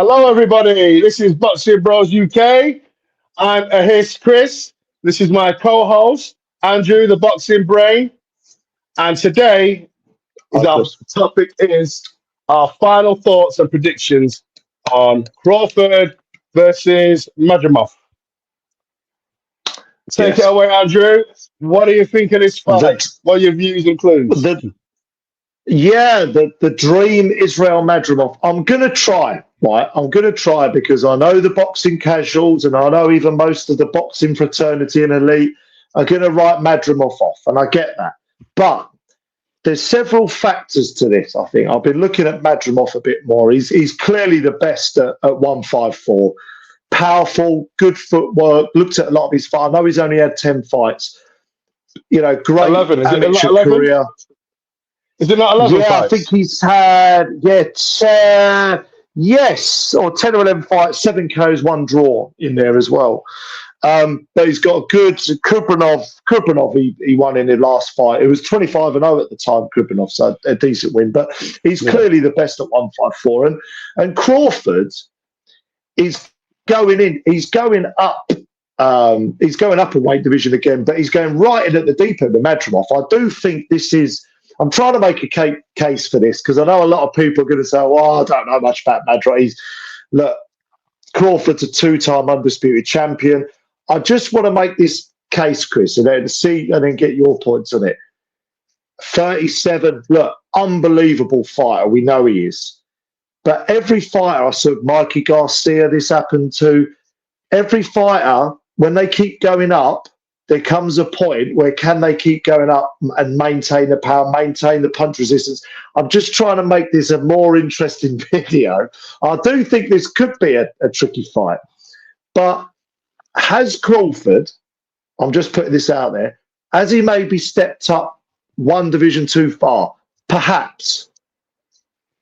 Hello, everybody. This is Boxing Bros UK. I'm a host, Chris. This is my co-host, Andrew, the Boxing Brain. And today is Hi, our Chris. topic is our final thoughts and predictions on Crawford versus Madrimov. Take it Yes. away, Andrew. What do you think of this fight? The, What are your views and clues? the dream Israil Madrimov. I'm going to try, right? I'm going to try because I know the boxing casuals and I know even most of the boxing fraternity and elite are going to write Madrimov off, and I get that. But there's several factors to this, I think. I've been looking at Madrimov a bit more. He's clearly the best at 154. Powerful, good footwork. Looked at a lot of his fights. I know he's only had 10 fights. You know, great 11. Is it amateur 11? career. Is it not 11 Yeah, fights? I think he's had, yes, or 10 or 11 fights, 7 KOs, 1 draw in there as well. But he's got a good Kubranov, he won in the last fight. It was 25-0 at the time, Kubranov, so a decent win. But he's clearly the best at 154. And Crawford is going in, he's going up. He's going up a weight division again, but he's going right in at the deep end of Madrimov. I do think this is. I'm trying to make a case for this because I know a lot of people are going to say, "Well, I don't know much about Madrimov." Look, Crawford's a 2-time undisputed champion. I just want to make this case, Chris, and then get your points on it. 37, look, unbelievable fighter. We know he is, but every fighter I saw, Mikey Garcia, this happened to. Every fighter, when they keep going up, there comes a point where can they keep going up and maintain the power, maintain the punch resistance. I'm just trying to make this a more interesting video. I do think this could be a tricky fight. But has Crawford, I'm just putting this out there, has he maybe stepped up one division too far? Perhaps.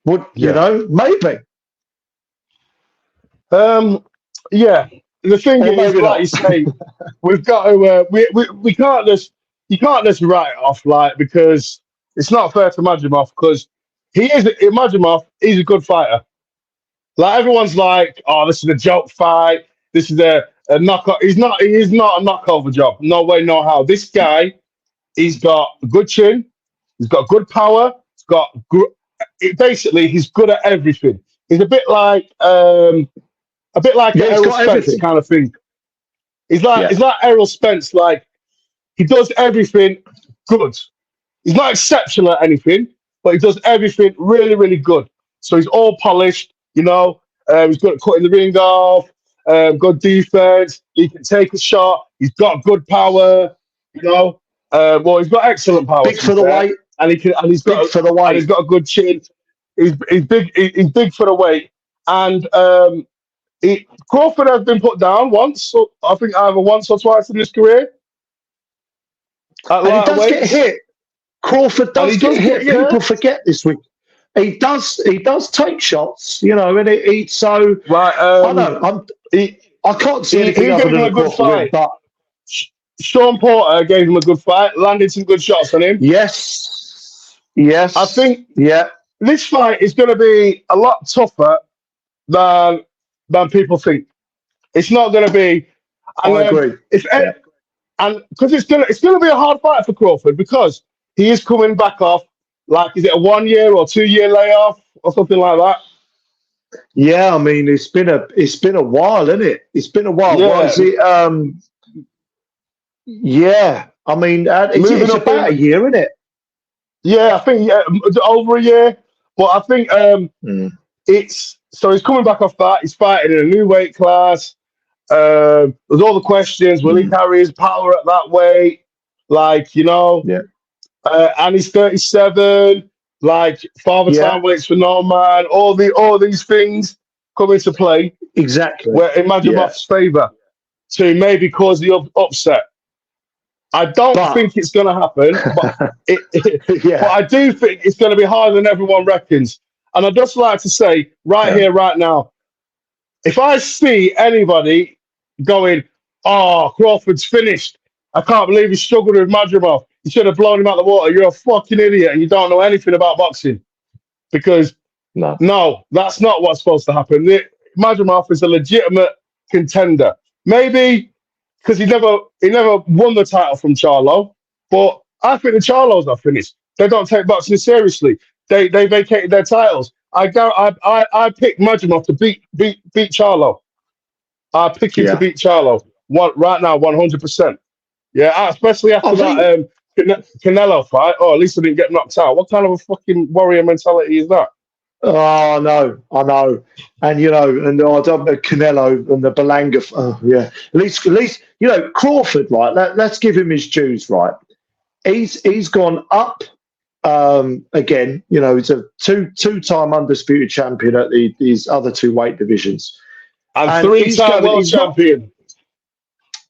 You know, maybe. Yeah. The thing Or is, maybe like not. you say, we've got to. We can't just. You can't just write it off because it's not fair to Madrimov because Madrimov. He's a good fighter. Like everyone's like, oh, this is a joke fight. This is a knockout. He's not. He is not a knockover job. No way, no how. This guy, he's got a good chin. He's got good power. Basically, he's good at everything. He's a bit like Errol Spence everything. kind of thing. He's like Errol Spence. Like he does everything good. He's not exceptional at anything, but he does everything really, really good. So he's all polished. You know, he's good at cutting the ring off. Good defense. He can take a shot. He's got good power. You know, he's got excellent power. Big for the weight, and he's got a good chin. He's big. He's big for the weight, and Crawford has been put down once. So I think either once or twice in his career. And he does get hit. Crawford does get hit. Yeah. People forget this week. He does take shots, you know, and so right. I know. I can't see anything other than a good fight. But Sean Porter gave him a good fight, landed some good shots on him. Yes. I think this fight is going to be a lot tougher than people think. It's not going to be. I agree. And because it's gonna be a hard fight for Crawford because he is coming back off. Like, is it a 1 year or 2 year layoff or something like that? Yeah, I mean it's been a while, isn't it? It's been a while. Yeah. What is it? Yeah, I mean it's about a year, isn't it? Yeah, I think over a year. But I think he's coming back off that. He's fighting in a new weight class. There's all the questions. Will he carry his power at that weight? Like, you know, and he's 37. Like, father time waits for no man. All these things come into play. Exactly. Where in Madrimov's favour to maybe cause the upset. I don't think it's going to happen, but but I do think it's going to be harder than everyone reckons. And I'd just like to say here, right now, if I see anybody going, oh, Crawford's finished. I can't believe he struggled with Madrimov. You should have blown him out of the water. You're a fucking idiot and you don't know anything about boxing. Because, no, that's not what's supposed to happen. Madrimov is a legitimate contender. Maybe because he never won the title from Charlo, but I think the Charlos are finished. They don't take boxing seriously. They vacated their titles. I pick Madrimov to beat Charlo. I pick him to beat Charlo. Right now, 100%. Yeah, especially after that Canelo fight. Oh, at least I didn't get knocked out. What kind of a fucking warrior mentality is that? Oh, I know. And, you know, and I don't know Canelo and the Belanga. Oh, yeah. At least, you know, Crawford, right? Let's give him his dues, right? He's gone up again. You know, he's a two-time undisputed champion at these other two weight divisions. And three-time world champion.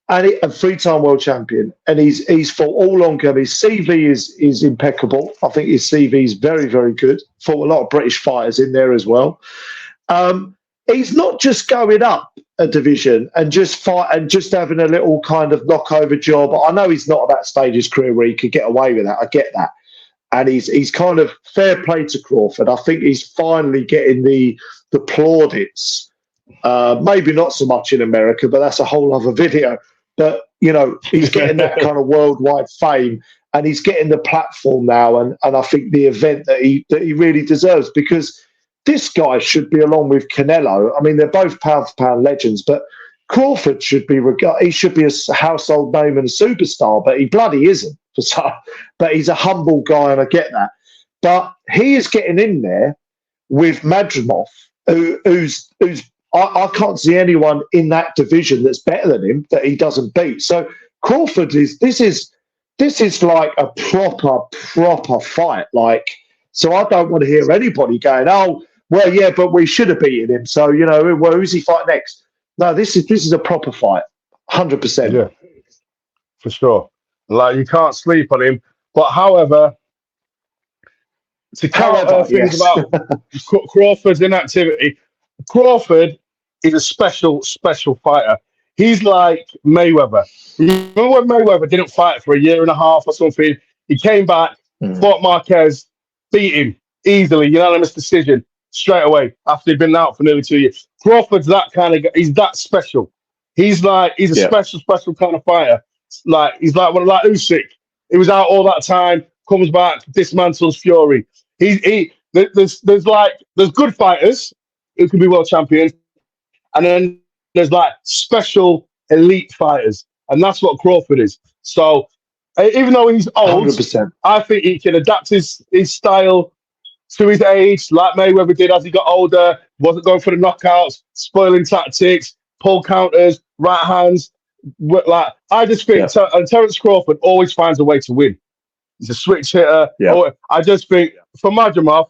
And a three-time world champion. And he's fought all on game. His CV is impeccable. I think his CV is very, very good. Fought a lot of British fighters in there as well. He's not just going up a division and just having a little kind of knockover job. I know he's not at that stage of his career where he could get away with that. I get that. And he's kind of fair play to Crawford. I think he's finally getting the plaudits. Maybe not so much in America, but that's a whole other video. But, you know, he's getting that kind of worldwide fame and he's getting the platform now. And I think the event that he really deserves, because this guy should be along with Canelo. I mean, they're both pound-for-pound legends, but Crawford should be he should be a household name and a superstar, but he bloody isn't. But he's a humble guy, and I get that. But he is getting in there with Madrimov, who's I can't see anyone in that division that's better than him that he doesn't beat. So Crawford this is like a proper fight. Like, so I don't want to hear anybody going, oh, well, yeah, but we should have beaten him. So, you know, well, who's he fight next? No, this is a proper fight, 100%. Yeah, for sure. Like, you can't sleep on him. But however, to counter things about Crawford's inactivity, Crawford is a special fighter. He's like Mayweather. Remember when Mayweather didn't fight for a year and a half or something? He came back, fought Marquez, beat him easily, unanimous decision straight away after he'd been out for nearly 2 years. Crawford's that kind of guy. He's that special. He's a special kind of fighter. Like, he's like one like Usyk. He was out all that time, comes back, dismantles Fury. There's good fighters who can be world champions, and then there's like special elite fighters, and that's what Crawford is. So even though he's old, 100%. I think he can adapt his style to his age, like Mayweather did as he got older. Wasn't going for the knockouts, spoiling tactics, pull counters, right hands. Like, I just think Terence Crawford always finds a way to win. He's a switch hitter. Yeah. I just think for Madrimov,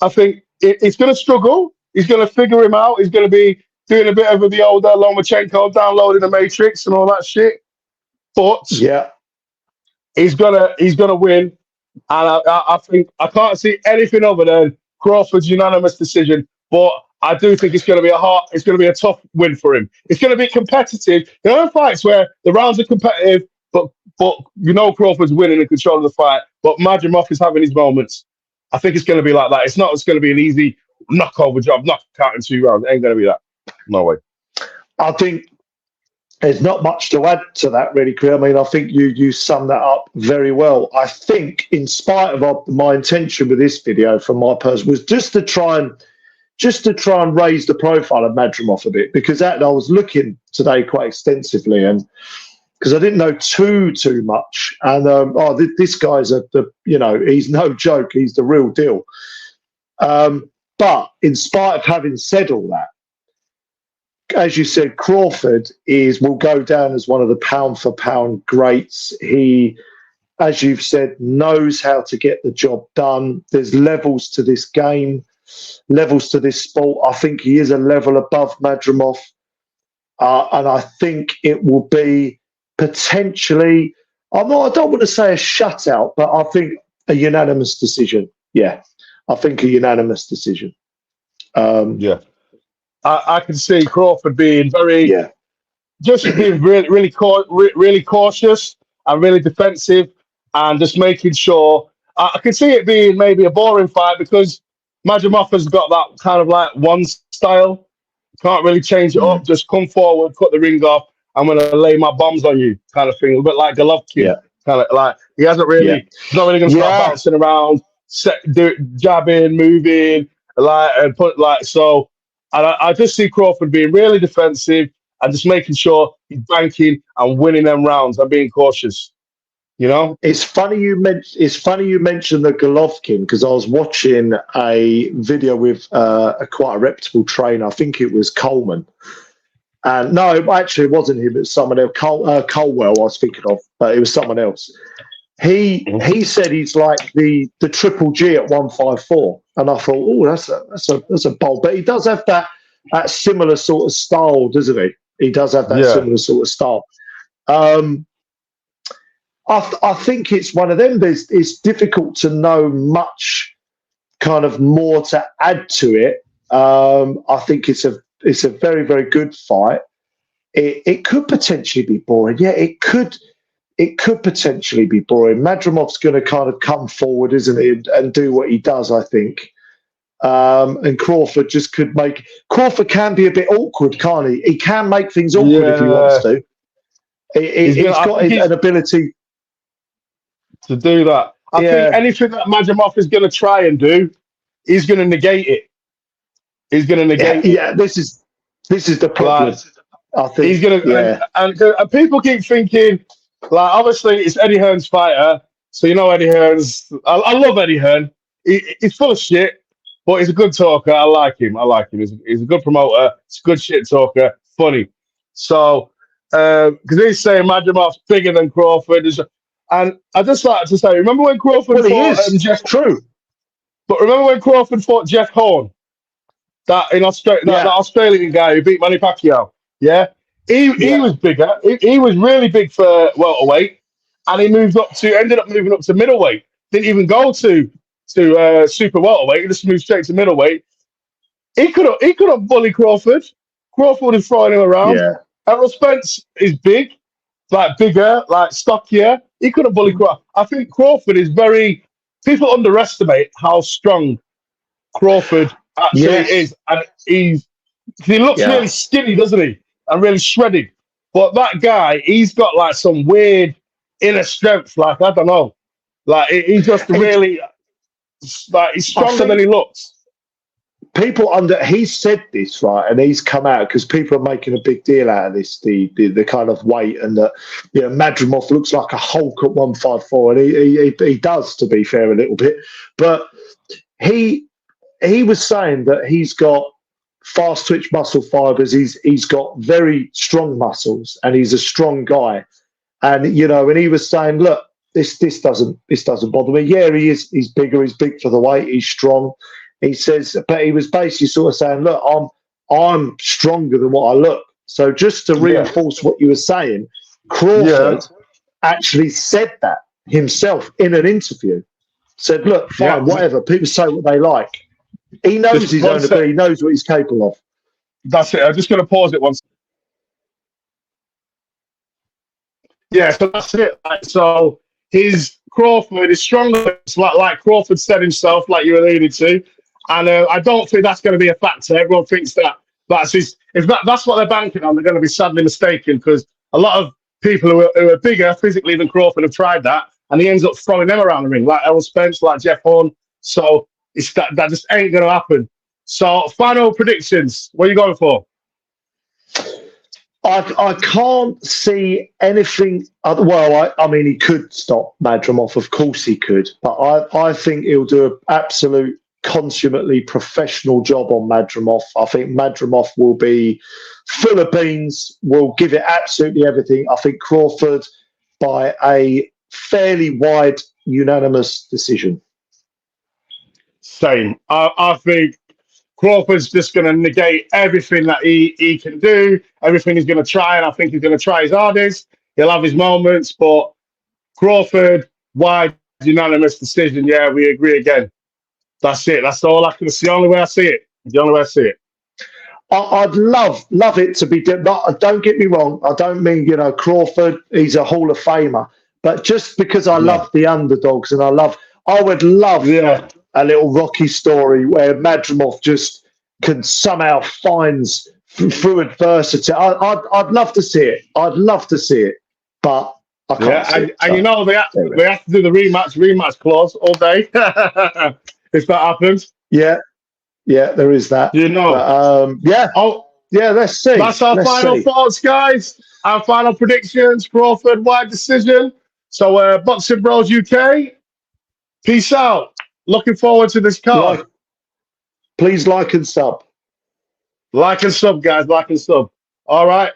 I think it's going to struggle. He's going to figure him out. He's going to be doing a bit of the older Lomachenko, downloading the Matrix and all that shit. But he's gonna win. And I think I can't see anything other than Crawford's unanimous decision. But I do think it's going to be a tough win for him. It's going to be competitive. There are fights where the rounds are competitive, but you know Crawford's winning and controlling the fight. But Madrimov is having his moments. I think it's going to be like that. It's going to be an easy knockover job, knockout in 2 rounds. It ain't going to be that. No way. I think there's not much to add to that, really, Chris. I mean, I think you summed that up very well. I think, in spite of my intention with this video, from my person, was just to try and raise the profile of Madrimov a bit, because I was looking today quite extensively, and because I didn't know too much, and this guy's he's no joke. He's the real deal. But in spite of having said all that, as you said, Crawford will go down as one of the pound-for-pound greats. He, as you've said, knows how to get the job done. There's levels to this game, levels to this sport. I think he is a level above Madrimov. And I think it will be potentially, I don't want to say a shutout, but I think a unanimous decision. Yeah, I think a unanimous decision. I can see Crawford being just being really cautious and really defensive, and just making sure. I can see it being maybe a boring fight because Madrimov has got that kind of like one style Can't really change it up. Just come forward, cut the ring off. I'm gonna lay my bombs on you, kind of thing. A bit like Golovkin, Yeah. kind of like he hasn't really. He's not really gonna start bouncing around, jabbing, moving, like and put like so. And I just see Crawford being really defensive and just making sure he's banking and winning them rounds and being cautious. You know, it's funny you mentioned the Golovkin, because I was watching a video with a quite a reputable trainer. I think it was Coleman, and no, actually it wasn't him. It was someone else. Colwell, I was thinking of, but it was someone else. He said he's like the Triple G at 154, and I thought, oh, that's a bold. But he does have that similar sort of style, doesn't he? He does have that similar sort of style. I think it's one of them. It's difficult to know much kind of more to add to it. I think it's a very, very good fight. It could potentially be boring. Yeah, it could potentially be boring. Madrimov's going to kind of come forward, isn't he, and do what he does, I think. And Crawford just could make... Crawford can be a bit awkward, can't he? He can make things awkward if he wants to. He's got an ability to do that. I think anything that Madrimov is going to try and do, he's going to negate it. He's going to negate it. Yeah, this is the problem. I think he's going to... And people keep thinking, like, obviously, it's Eddie Hearn's fighter, so you know Eddie Hearn's... I love Eddie Hearn. He's full of shit, but he's a good talker. I like him. He's a good promoter. He's a good shit talker. Funny. So, because he's saying Madrimov's bigger than Crawford. And I just like to say, remember when Crawford fought Jeff? True. But remember when Crawford fought Jeff Horn? That Australian guy who beat Manny Pacquiao? Yeah? He was bigger. He was really big for welterweight. And he ended up moving up to middleweight. Didn't even go to super welterweight. He just moved straight to middleweight. He could have bullied Crawford. Crawford is throwing him around. Yeah. Errol Spence is big, like bigger, like stockier. He couldn't bully Crawford. I think Crawford is very... People underestimate how strong Crawford actually is. And he looks really skinny, doesn't he? And really shredded. But that guy, he's got like some weird inner strength. Like, I don't know. Like, he's just really... Like, he's stronger than he looks. He said this, right, and he's come out because people are making a big deal out of this, the kind of weight, and that Madrimov looks like a Hulk at 154, and he does, to be fair, a little bit, but he was saying that he's got fast twitch muscle fibers, he's got very strong muscles, and he's a strong guy, and and he was saying, look, this doesn't bother me. Yeah, he's bigger, he's big for the weight, he's strong. He says, but he was basically sort of saying, look, I'm stronger than what I look. So just to reinforce what you were saying, Crawford actually said that himself in an interview. Said, look, fine, whatever. People say what they like. He knows his own ability. He knows what he's capable of. That's it. I'm just going to pause it once. Yeah, so that's it. So Crawford is stronger, like Crawford said himself, like you alluded to. And I don't think that's going to be a factor. Everyone thinks that's what they're banking on. They're going to be sadly mistaken, because a lot of people who are bigger physically than Crawford have tried that, and he ends up throwing them around the ring, like Errol Spence, like Jeff Horn. So that just ain't going to happen. So final predictions. What are you going for? I can't see anything. Well, I mean, he could stop Madrimov. Of course he could. But I think he'll do an absolute consummately professional job on Madrimov. I think Madrimov will be full of beans, will give it absolutely everything. I think Crawford by a fairly wide unanimous decision. Same. I think Crawford's just going to negate everything that he can do, everything he's going to try, and I think he's going to try his hardest. He'll have his moments, but Crawford, wide unanimous decision. Yeah, we agree again. That's it. That's all I can see. The only way I see it. The only way I see it. I'd love it to be different. Don't get me wrong. I don't mean, Crawford, he's a Hall of Famer. But just because I love the underdogs, and I would love a little Rocky story where Madrimov just can somehow finds through adversity. I'd love to see it. I'd love to see it, but I can't see it. And you know they have to do the rematch clause all day if that happens. Yeah, there is that. You know, but, let's see. That's our final thoughts, guys. Our final predictions: Crawford wide decision. So, Boxing Bros UK, peace out. Looking forward to this card. Please like and sub. Like and sub, guys. Like and sub. All right.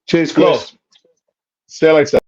Cheers, Chris. See you later.